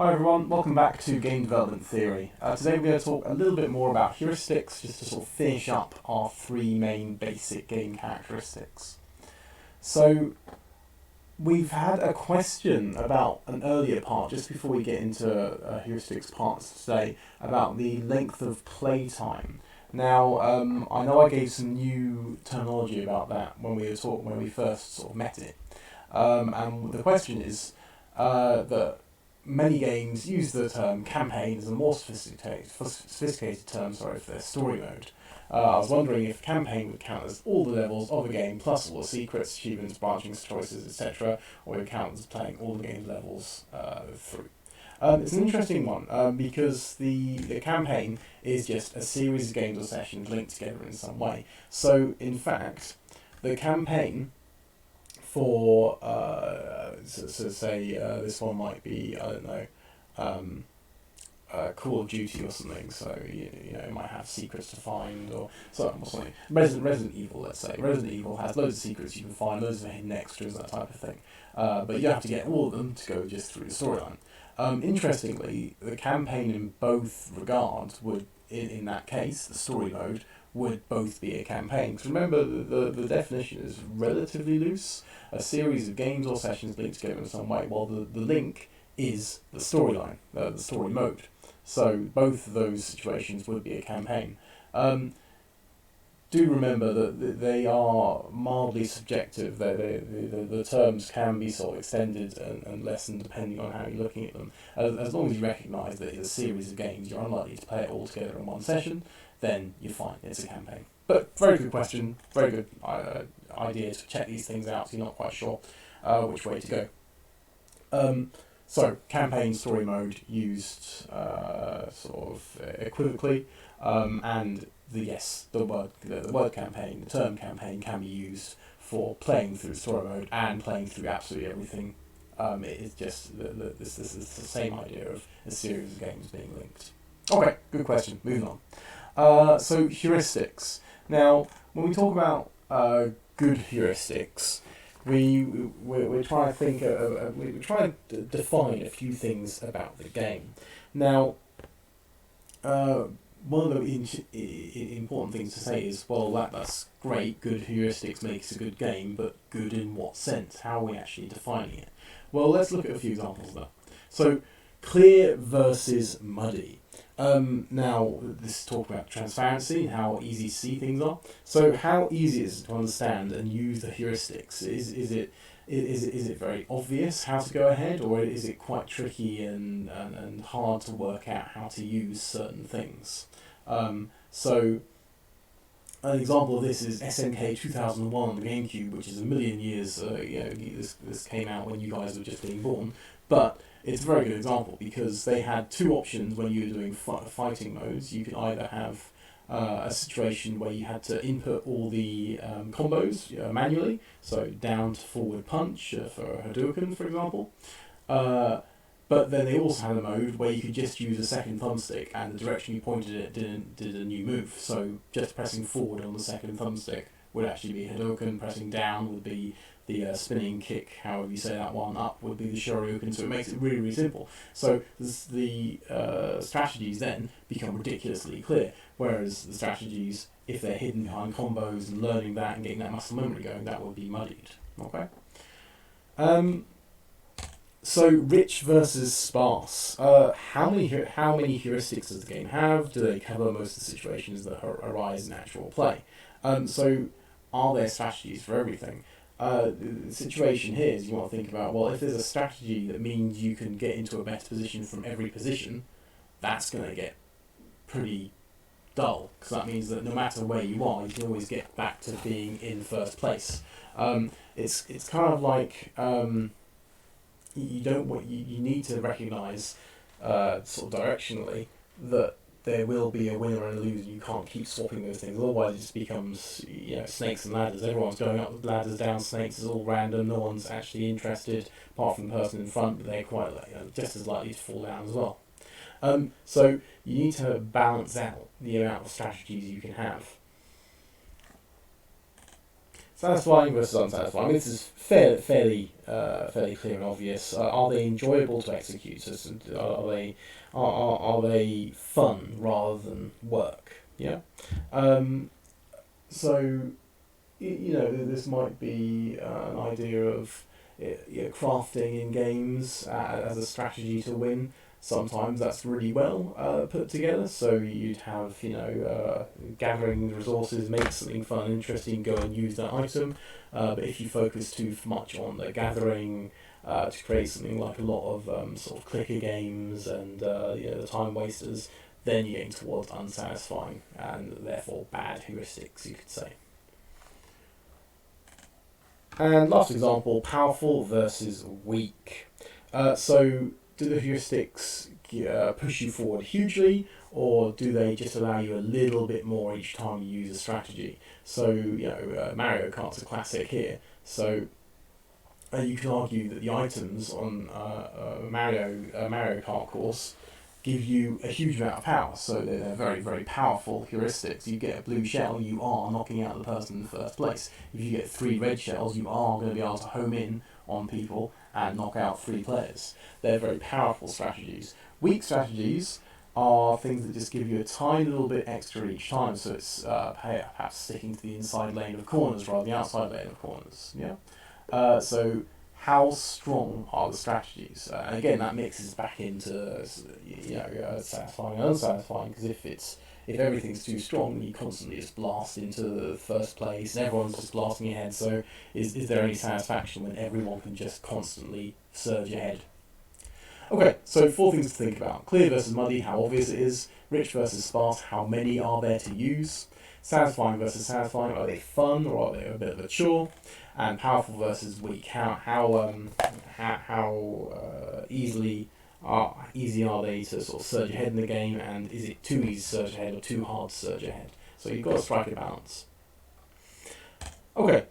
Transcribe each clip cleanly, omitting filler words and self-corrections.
Hi everyone, welcome back to Game Development Theory. Today we're going to talk a little bit more about heuristics, just to sort of finish up our three main basic game characteristics. So, we've had a question about an earlier part, just before we get into heuristics parts today, about the length of playtime. Now, I know I gave some new terminology about that when we first sort of met it. And the question is that many games use the term campaign as a more sophisticated term for their story mode. I was wondering if campaign would count as all the levels of a game plus all the secrets, achievements, branching choices, etc., or it would count as playing all the game's levels through. It's an interesting one because the campaign is just a series of games or sessions linked together in some way. So, in fact, the campaign for say this one might be, I don't know, Call of Duty or something. So you know, it might have secrets to find or something. Resident Evil, let's say. Resident Evil has loads of secrets you can find, loads of hidden extras, that type of thing. But you have to get all of them to go just through the storyline. Interestingly, the campaign in both regards would, in that case, the story mode, would both be a campaign. Because remember, the definition is relatively loose. A series of games or sessions linked together in some way, while the link is the storyline, the story mode. So both of those situations would be a campaign. Do remember that they are mildly subjective. The terms can be sort of extended and lessened depending on how you're looking at them. As long as you recognise that it's a series of games, you're unlikely to play it all together in one session, then you're fine, it's a campaign. But very good question, very good idea to check these things out so you're not quite sure which way to go. So, campaign story mode used sort of equivocally, and the word campaign, the term campaign can be used for playing through story mode and playing through absolutely everything. It's just this is the same idea of a series of games being linked. Okay, good question. Moving on. So heuristics. Now, when we talk about good heuristics, we're trying to think we're trying to define a few things about the game. Now, one of the important things to say is, well, that's great. Good heuristics makes a good game, but good in what sense? How are we actually defining it? Well, let's look at a few examples there. So, clear versus muddy. Now, this is talk about transparency and how easy to see things are. So, how easy is it to understand and use the heuristics? Is it very obvious how to go ahead, or is it quite tricky and hard to work out how to use certain things? So, an example of this is SNK 2001 on the GameCube, which is a million years. This came out when you guys were just being born, but it's a very good example because they had two options when you were doing fighting modes. You could either have a situation where you had to input all the combos manually, so down to forward punch for Hadouken, for example. But then they also had a mode where you could just use a second thumbstick and the direction you pointed it did a new move. So just pressing forward on the second thumbstick would actually be Hadouken, pressing down would be the spinning kick, however you say that one, up would be the Shoryuken, so it makes it really, really simple. So the strategies then become ridiculously clear, whereas the strategies, if they're hidden behind combos and learning that and getting that muscle memory going, that would be muddied. Okay. So rich versus sparse. How many heuristics does the game have? Do they cover most of the situations that arise in actual play? So are there strategies for everything? The situation here is you want to think about, well, if there's a strategy that means you can get into a better position from every position, that's going to get pretty dull, because that means that no matter where you are, you can always get back to being in first place. It's kind of like you need to recognise sort of directionally that there will be a winner and a loser. You can't keep swapping those things, otherwise it just becomes snakes and ladders. Everyone's going up ladders, down snakes. It's all random. No one's actually interested, apart from the person in front. But they're quite just as likely to fall down as well. So you need to balance out the amount of strategies you can have. Satisfying versus unsatisfying. I mean, this is fairly clear and obvious. Are they enjoyable to execute? Are they fun rather than work? Yeah. So this might be an idea of crafting in games as a strategy to win. Sometimes that's really well put together. So you'd have gathering resources, make something fun and interesting, go and use that item. But if you focus too much on the gathering to create something like a lot of sort of clicker games and the time wasters, then you're getting towards unsatisfying and therefore bad heuristics, you could say. And last example, powerful versus weak. So do the heuristics push you forward hugely, or do they just allow you a little bit more each time you use a strategy? So Mario Kart's a classic here. So you can argue that the items on a Mario Kart course give you a huge amount of power, so they're very, very powerful heuristics. You get a blue shell, you are knocking out the person in the first place. If you get 3 red shells, you are going to be able to home in on people and knock out 3 players. They're very powerful strategies. Weak strategies are things that just give you a tiny little bit extra each time, so it's perhaps sticking to the inside lane of corners rather than the outside lane of corners. Yeah. So how strong are the strategies? And again, that mixes back into satisfying and unsatisfying, because if everything's too strong, you constantly just blast into the first place, and everyone's just blasting ahead. So is there any satisfaction when everyone can just constantly surge ahead? Okay, so 4 things to think about. Clear versus muddy, how obvious it is. Rich versus sparse, how many are there to use. Satisfying versus satisfying, are they fun or are they a bit of a chore? And powerful versus weak, how easy are they to sort of surge ahead in the game, and is it too easy to surge ahead or too hard to surge ahead? So you've got to strike a balance. Okay,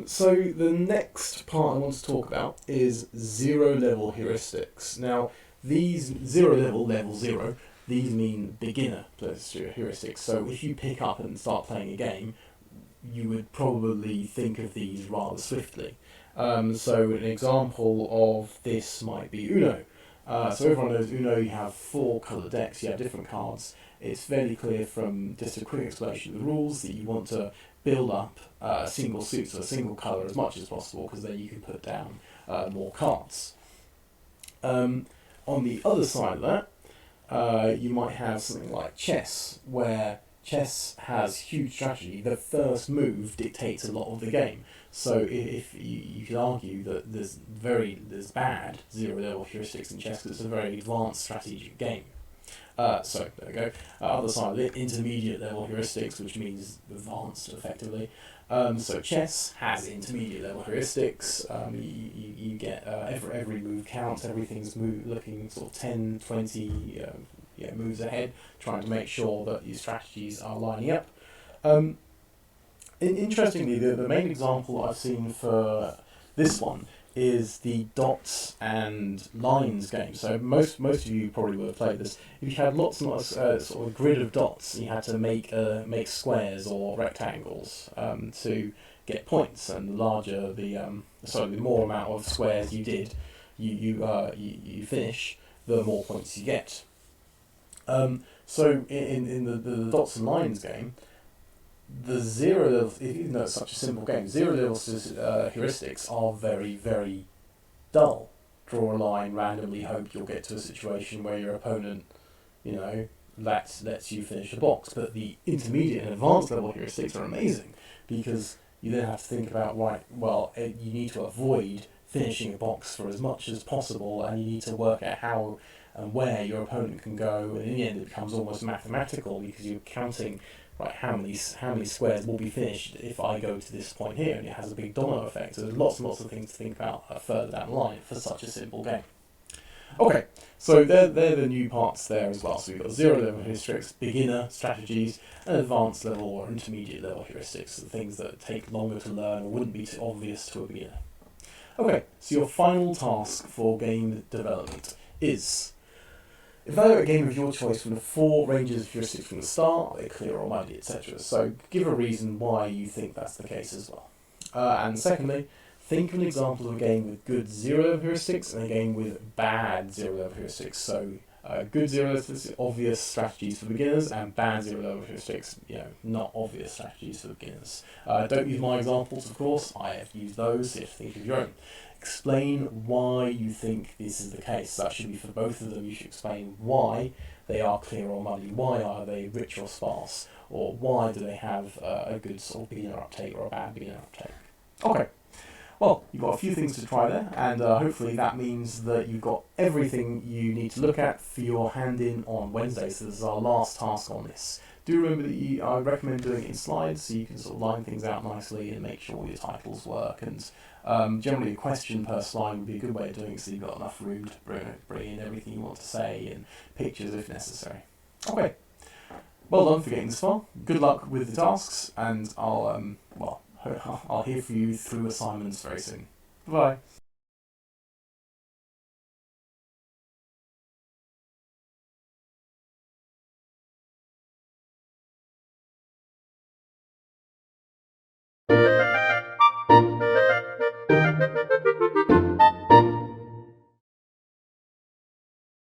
so the next part I want to talk about is 0 level heuristics. Now these 0 level 0, these mean beginner heuristics. So if you pick up and start playing a game, you would probably think of these rather swiftly. So an example of this might be Uno. So everyone knows Uno, you have 4 coloured decks, you have different cards. It's fairly clear from just a quick explanation of the rules that you want to build up a single suit, so a single colour as much as possible, because then you can put down more cards. On the other side of that, you might have something like chess, where chess has huge strategy. The first move dictates a lot of the game. So if you could argue that there's bad 0 level heuristics in chess because it's a very advanced strategic game. So there we go. Other side of it, intermediate level heuristics, which means advanced effectively. So chess has intermediate level heuristics. You get every move counts. Everything's looking sort of 10, 20 moves ahead, trying to make sure that your strategies are lining up. Interestingly, the main example I've seen for this one is the dots and lines game. So most of you probably would have played this. If you had lots and lots sort of grid of dots, you had to make squares or rectangles to get points, and the larger the more amount of squares you did, you finish, the more points you get. So in the dots and lines game, the 0 level, even though it's such a simple game, 0 level heuristics are very, very dull. Draw a line, randomly hope you'll get to a situation where your opponent, lets you finish a box. But the intermediate and advanced level heuristics are amazing, because you then have to think about, you need to avoid finishing a box for as much as possible, and you need to work out how and where your opponent can go, and in the end it becomes almost mathematical, because you're counting how many squares will be finished if I go to this point here, and it has a big domino effect. So there's lots and lots of things to think about further down the line for such a simple game. Okay, so they're the new parts there as well. So we've got 0 level heuristics, beginner strategies, and advanced level or intermediate level heuristics, the things that take longer to learn or wouldn't be too obvious to a beginner. Okay, so your final task for game development is evaluate a game of your choice from the 4 ranges of heuristics from the start, are they clear or muddy, etc. So give a reason why you think that's the case as well. And secondly, think of an example of a game with good zero-level heuristics and a game with bad zero-level heuristics. So good zero-level obvious strategies for beginners, and bad zero-level heuristics, not obvious strategies for beginners. Don't use my examples, of course. I have used those. You have to think of your own. Explain why you think this is the case. That should be for both of them. You should explain why they are clear or muddy. Why are they rich or sparse? Or why do they have a good sort of beginner uptake or a bad beginner uptake? Okay. Well, you've got a few things to try there, and hopefully that means that you've got everything you need to look at for your hand-in on Wednesday. So this is our last task on this. Do remember that I recommend doing it in slides, so you can sort of line things out nicely and make sure your titles work. And generally, a question per slide would be a good way of doing it, so you've got enough room to bring in everything you want to say and pictures if necessary. Okay. Well done for getting this far. Good luck with the tasks, and I'll hear from you through assignments very soon. Bye.